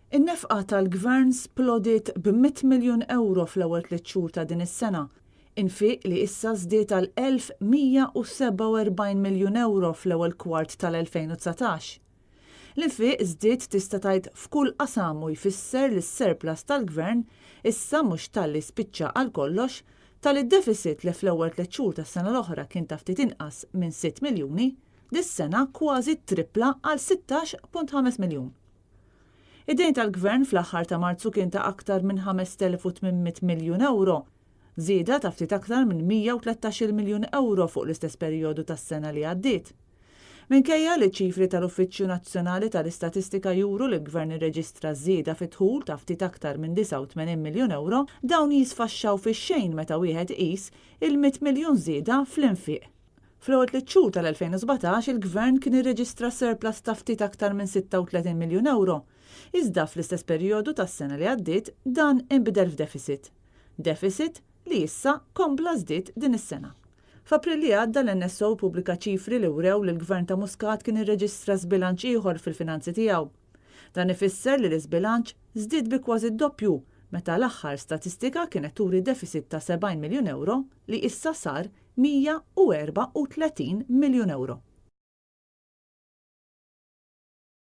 In-nefqa tal-Gvern splodiet b'100 miljun euro fl-ewwel 3 xhur ta' din is-sena. Infiq li issa żdied għal 1147 miljun euro fl-ewwel kwart tal-2019. L-infiq żdied tista' tgħid f'kull qasam u jfisser li s-surplus tal-Gvern issa mhux talli spiċċa għal kollox tal-id-deficit li fl-ewwel 3 xhur tas-sena l-oħra kien ta' ftit inqas minn 6 miljuni, dis-sena kważi tripla għal 16.5 miljun. Id-dejn tal-Gvern fl-aħħar ta' Marzu kien ta' aktar minn 5800 miljun euro, żieda ta' ftit aktar minn 113 miljun euro fuq l-istess perjodu tas-sena li għaddiet. Minkejja li ċifri tal-Uffiċċju Nazzjonali tal-Istatistika juru li l-Gvern irreġistra żieda fit-tħul ta' ftit aktar minn 89 miljun euro, dawn jisfaxxaw fix-xejn meta wieħed qis il-100 miljun żieda fl-infiq. Fl-ewwel 3 xhur tal-2017 il-Gvern kien irreġistra surplus ta' ftit aktar minn 36 miljun euro. Iżda fl-istess perjodu tas-sena li għaddiet dan inbidel f'deficit. Deficit li issa kompla żdied din is-sena. F'April li għadda l-NSO pubblika ċifri li wrew li l-Gvern ta' Muscat kien irreġistra żbilanċ ieħor fil-finanzi tiegħu. Dan ifisser li l-iżbilanċ żdied bi kważi d-doppju meta l-aħħar statistika kienet turi deficit ta' 70 miljun euro li issa sar 134 miljun euro.